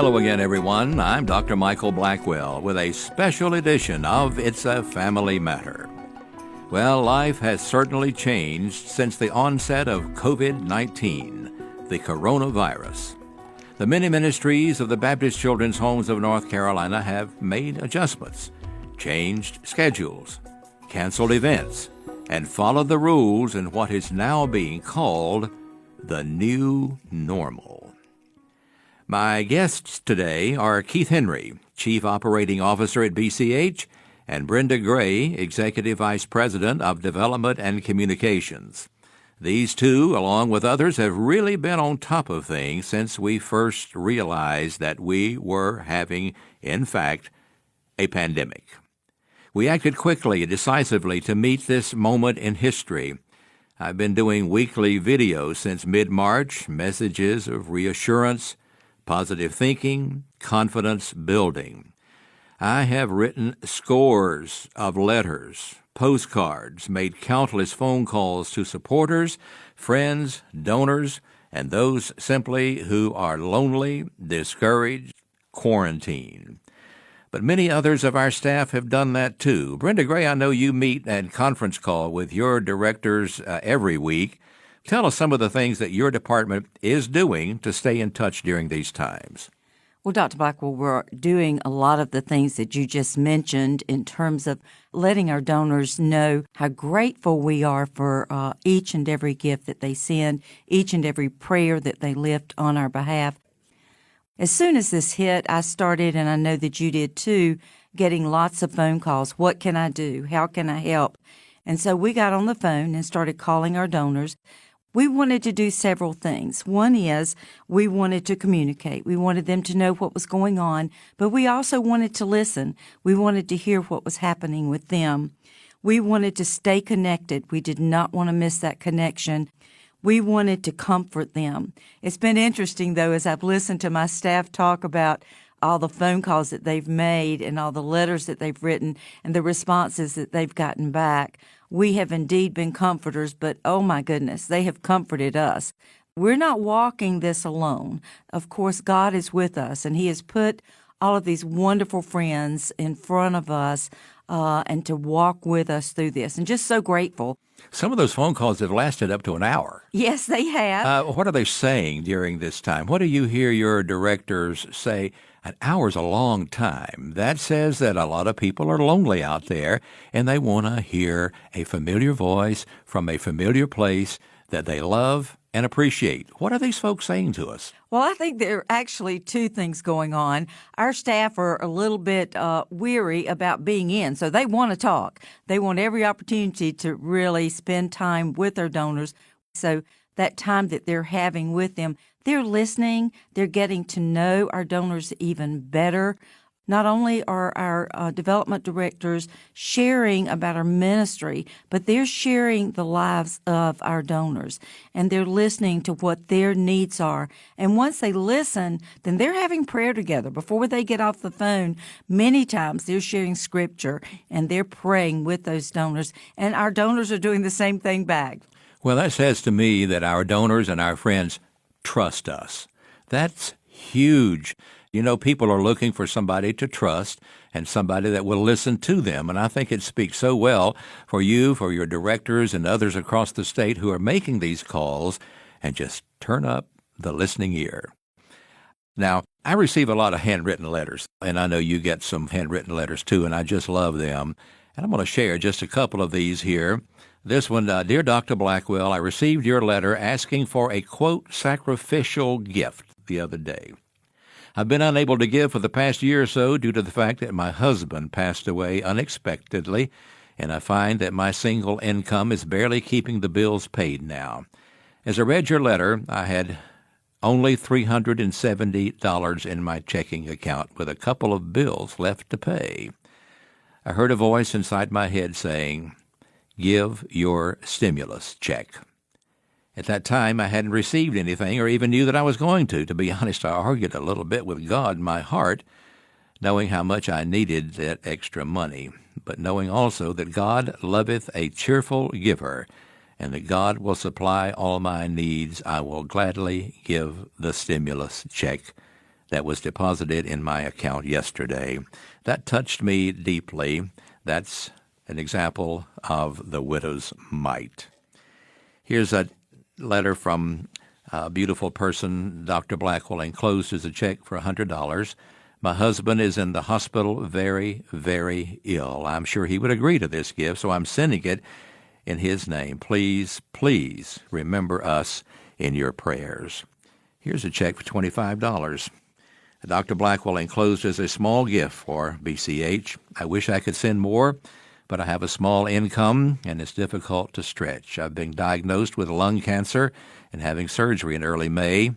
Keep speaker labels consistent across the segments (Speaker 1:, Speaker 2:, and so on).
Speaker 1: Hello again, everyone. I'm Dr. Michael Blackwell with a special edition of It's a Family Matter. Well, life has certainly changed since the onset of COVID-19, the coronavirus. The many ministries of the Baptist Children's Homes of North Carolina have made adjustments, changed schedules, canceled events, and followed the rules in what is now being called the new normal. My guests today are Keith Henry, Chief Operating Officer at BCH, and Brenda Gray, Executive Vice President of Development and Communications. These two, along with others, have really been on top of things since we first realized that we were having, in fact, a pandemic. We acted quickly and decisively to meet this moment in history. I've been doing weekly videos since mid-March, messages of reassurance, positive thinking, confidence building. I have written scores of letters, postcards, made countless phone calls to supporters, friends, donors, and those simply who are lonely, discouraged, quarantined. But many others of our staff have done that too. Brenda Gray, I know you meet and conference call with your directors every week. Tell us some of the things that your department is doing to stay in touch during these times.
Speaker 2: Well, Dr. Blackwell, we're doing a lot of the things that you just mentioned in terms of letting our donors know how grateful we are for each and every gift that they send, each and every prayer that they lift on our behalf. As soon as this hit, I started, and I know that you did too, getting lots of phone calls. What can I do? How can I help? And so we got on the phone and started calling our donors. We wanted to do several things. One is we wanted to communicate. We wanted them to know what was going on, but we also wanted to listen. We wanted to hear what was happening with them. We wanted to stay connected. We did not want to miss that connection. We wanted to comfort them. It's been interesting, though, as I've listened to my staff talk about all the phone calls that they've made and all the letters that they've written and the responses that they've gotten back. We have indeed been comforters, but oh my goodness, they have comforted us. We're not walking this alone. Of course, God is with us, and He has put all of these wonderful friends in front of us and to walk with us through this. And just so grateful.
Speaker 1: Some of those phone calls have lasted up to an hour.
Speaker 2: Yes, they have.
Speaker 1: What are they saying during this time? What do you hear your directors say? An hour's a long time. That says that a lot of people are lonely out there, and they want to hear a familiar voice from a familiar place that they love and appreciate. What are these folks saying to us?
Speaker 2: Well, I think there are actually two things going on. Our staff are a little bit weary about being in, so they want to talk. They want every opportunity to really spend time with their donors. So that time that they're having with them, they're listening. They're getting to know our donors even better. Not only are our development directors sharing about our ministry, but they're sharing the lives of our donors, and they're listening to what their needs are. And once they listen, then they're having prayer together. Before they get off the phone, many times they're sharing scripture, and they're praying with those donors, and our donors are doing the same thing back.
Speaker 1: Well, that says to me that our donors and our friends trust us. That's huge. You know, people are looking for somebody to trust and somebody that will listen to them. And I think it speaks so well for you, for your directors and others across the state who are making these calls, and just turn up the listening ear. Now, I receive a lot of handwritten letters, and I know you get some handwritten letters too, and I just love them. And I'm going to share just a couple of these here. This one, Dear Dr. Blackwell, I received your letter asking for a, quote, sacrificial gift the other day. I've been unable to give for the past year or so due to the fact that my husband passed away unexpectedly, and I find that my single income is barely keeping the bills paid now. As I read your letter, I had only $370 in my checking account with a couple of bills left to pay. I heard a voice inside my head saying, give your stimulus check. At that time, I hadn't received anything or even knew that I was going to. To be honest, I argued a little bit with God in my heart, knowing how much I needed that extra money, but knowing also that God loveth a cheerful giver, and that God will supply all my needs. I will gladly give the stimulus check that was deposited in my account yesterday. That touched me deeply. That's an example of the widow's mite. Here's a letter from a beautiful person. Dr. Blackwell enclosed is a check for $100. My husband is in the hospital very, very ill. I'm sure he would agree to this gift, so I'm sending it in his name. Please, please remember us in your prayers. Here's a check for $25. Dr. Blackwell enclosed is a small gift for BCH. I wish I could send more, but I have a small income, and it's difficult to stretch. I've been diagnosed with lung cancer and having surgery in early May,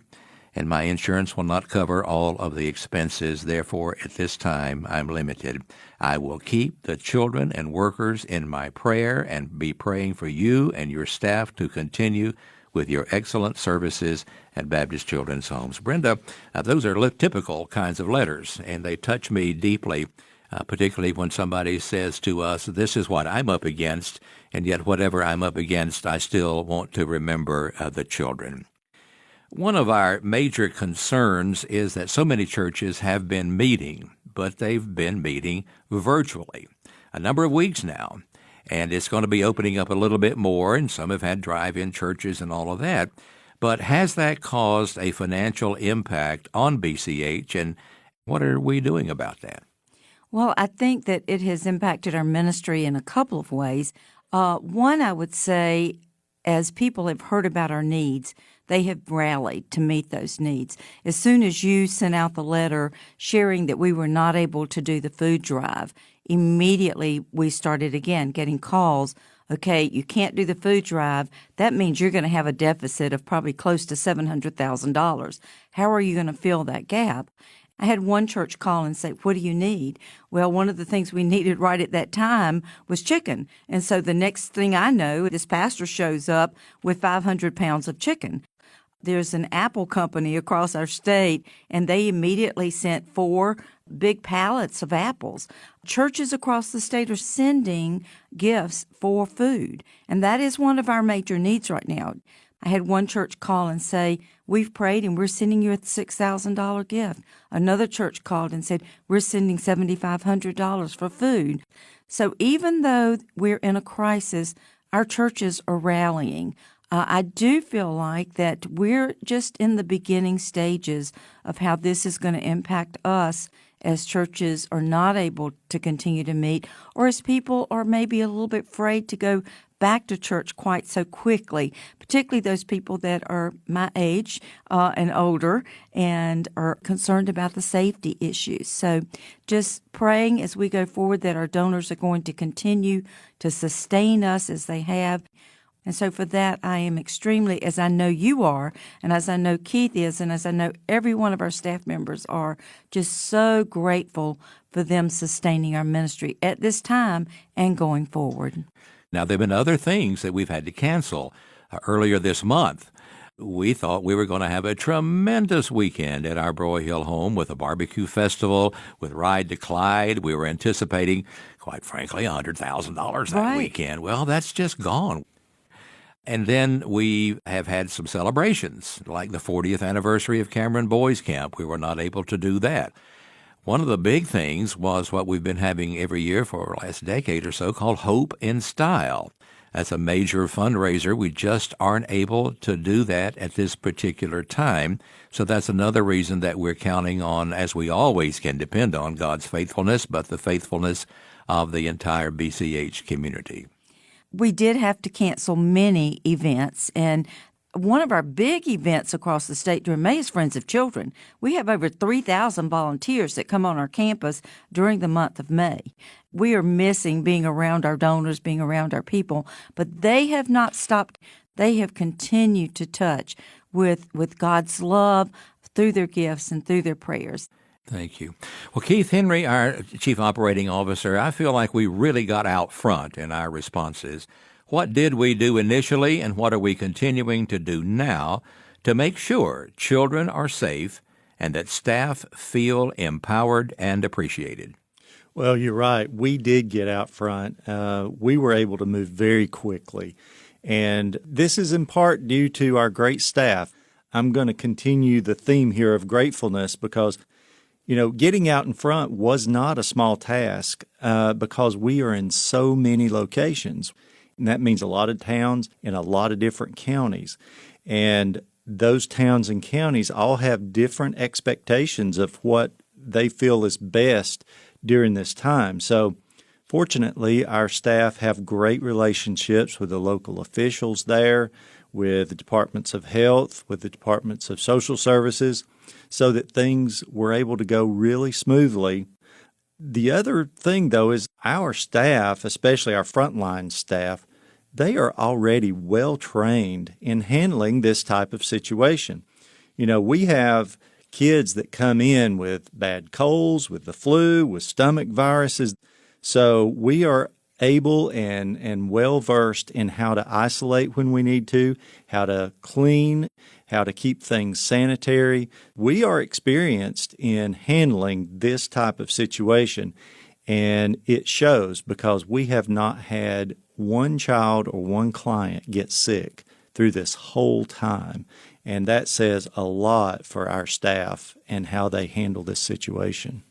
Speaker 1: and my insurance will not cover all of the expenses. Therefore, at this time, I'm limited. I will keep the children and workers in my prayer and be praying for you and your staff to continue with your excellent services at Baptist Children's Homes. Brenda, those are typical kinds of letters, and they touch me deeply, particularly when somebody says to us, this is what I'm up against, and yet whatever I'm up against, I still want to remember the children. One of our major concerns is that so many churches have been meeting, but they've been meeting virtually a number of weeks now, and it's going to be opening up a little bit more, and some have had drive-in churches and all of that. But has that caused a financial impact on BCH, and what are we doing about that?
Speaker 2: Well, I think that it has impacted our ministry in a couple of ways. One, I would say, as people have heard about our needs, they have rallied to meet those needs. As soon as you sent out the letter sharing that we were not able to do the food drive, immediately we started again getting calls. Okay, you can't do the food drive. That means you're going to have a deficit of probably close to $700,000. How are you going to fill that gap? I had one church call and say, what do you need? Well, one of the things we needed right at that time was chicken. And so the next thing I know, this pastor shows up with 500 pounds of chicken. There's an apple company across our state, and they immediately sent 4 big pallets of apples. Churches across the state are sending gifts for food, and that is one of our major needs right now. I had one church call and say, we've prayed and we're sending you a $6,000 gift. Another church called and said, we're sending $7,500 for food. So even though we're in a crisis, our churches are rallying. I do feel like that we're just in the beginning stages of how this is going to impact us as churches are not able to continue to meet, or as people are maybe a little bit afraid to go back to church quite so quickly, particularly those people that are my age and older and are concerned about the safety issues. So just praying as we go forward that our donors are going to continue to sustain us as they have. And so for that, I am extremely, as I know you are, and as I know Keith is, and as I know every one of our staff members are, just so grateful for them sustaining our ministry at this time and going forward.
Speaker 1: Now, there have been other things that we've had to cancel. Earlier this month, we thought we were going to have a tremendous weekend at our Broy Hill home with a barbecue festival, with Ride to Clyde. We were anticipating, quite frankly, $100,000 that weekend. Well, that's just gone. And then we have had some celebrations, like the 40th anniversary of Cameron Boys Camp. We were not able to do that. One of the big things was what we've been having every year for the last decade or so called Hope in Style. That's a major fundraiser. We just aren't able to do that at this particular time. So that's another reason that we're counting on, as we always can depend on, God's faithfulness, but the faithfulness of the entire BCH community.
Speaker 2: We did have to cancel many events, and one of our big events across the state during May is Friends of Children. We have over 3,000 volunteers that come on our campus during the month of May. We are missing being around our donors, being around our people, but they have not stopped. They have continued to touch with God's love through their gifts and through their prayers.
Speaker 1: Thank you. Well, Keith Henry, our Chief Operating Officer, I feel like we really got out front in our responses. What did we do initially, and what are we continuing to do now to make sure children are safe and that staff feel empowered and appreciated?
Speaker 3: Well, you're right. We did get out front. We were able to move very quickly. And this is in part due to our great staff. I'm going to continue the theme here of gratefulness because Getting out in front was not a small task because we are in so many locations. And that means a lot of towns in a lot of different counties. And those towns and counties all have different expectations of what they feel is best during this time. So fortunately, our staff have great relationships with the local officials there, with the departments of health, with the departments of social services, so that things were able to go really smoothly. The other thing, though, is our staff, especially our frontline staff, they are already well trained in handling this type of situation. We have kids that come in with bad colds, with the flu, with stomach viruses. So we are able and well-versed in how to isolate when we need to, how to clean, how to keep things sanitary. We are experienced in handling this type of situation, and it shows because we have not had one child or one client get sick through this whole time. And that says a lot for our staff and how they handle this situation.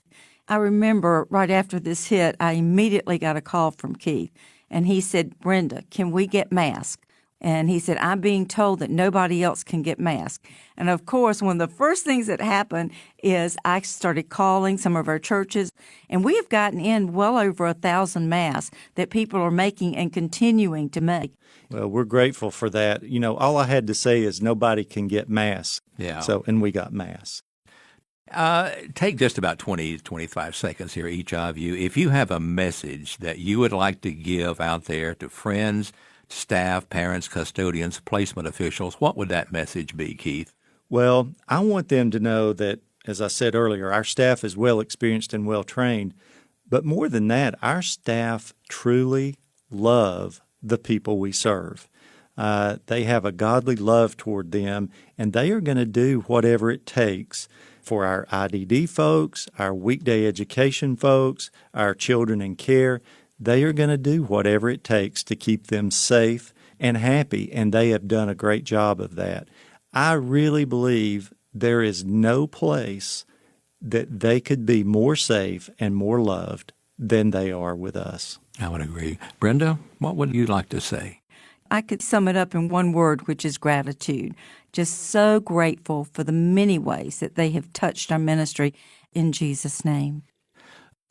Speaker 2: I remember right after this hit, I immediately got a call from Keith, and he said, Brenda, can we get masks? And he said, I'm being told that nobody else can get masks. And of course, one of the first things that happened is I started calling some of our churches, and we have gotten in well over 1,000 masks that people are making and continuing to make.
Speaker 3: Well, we're grateful for that. All I had to say is nobody can get masks.
Speaker 1: Yeah.
Speaker 3: And we got masks.
Speaker 1: Take just about 20, 25 seconds here, each of you. If you have a message that you would like to give out there to friends, staff, parents, custodians, placement officials, what would that message be, Keith?
Speaker 3: Well, I want them to know that, as I said earlier, our staff is well experienced and well trained. But more than that, our staff truly love the people we serve. They have a godly love toward them, and they are going to do whatever it takes for our IDD folks, our weekday education folks, our children in care. They are going to do whatever it takes to keep them safe and happy, and they have done a great job of that. I really believe there is no place that they could be more safe and more loved than they are with us.
Speaker 1: I would agree. Brenda, what would you like to say?
Speaker 2: I could sum it up in one word, which is gratitude. Just so grateful for the many ways that they have touched our ministry in Jesus' name.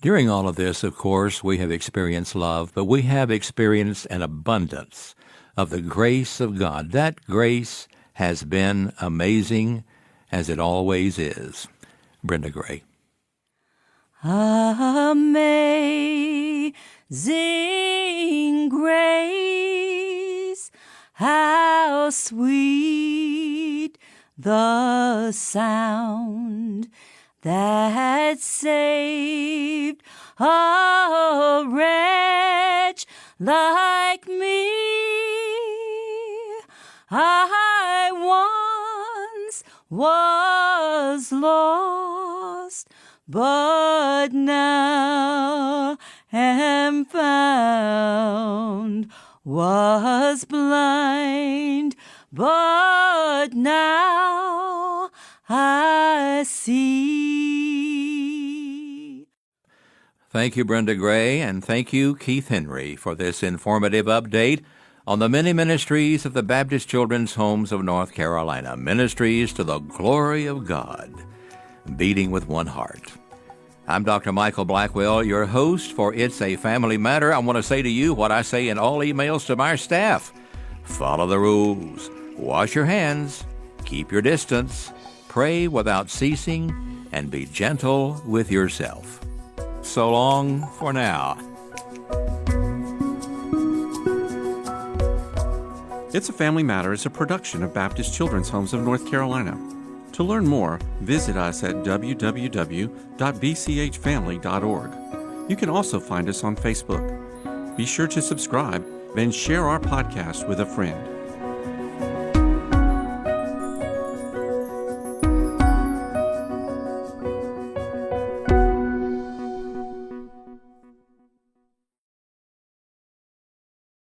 Speaker 1: During all of this, of course, we have experienced love, but we have experienced an abundance of the grace of God. That grace has been amazing, as it always is. Brenda Gray.
Speaker 2: Amazing grace, how sweet the sound that saved a wretch like me. I once was lost, but now am found, was blind, but now I see.
Speaker 1: Thank you, Brenda Gray, and thank you, Keith Henry, for this informative update on the many ministries of the Baptist Children's Homes of North Carolina, ministries to the glory of God, beating with one heart. I'm Dr. Michael Blackwell, your host for It's a Family Matter. I want to say to you what I say in all emails to my staff. Follow the rules. Wash your hands. Keep your distance. Pray without ceasing. And be gentle with yourself. So long for now.
Speaker 4: It's a Family Matter is a production of Baptist Children's Homes of North Carolina. To learn more, visit us at www.bchfamily.org. You can also find us on Facebook. Be sure to subscribe, then share our podcast with a friend.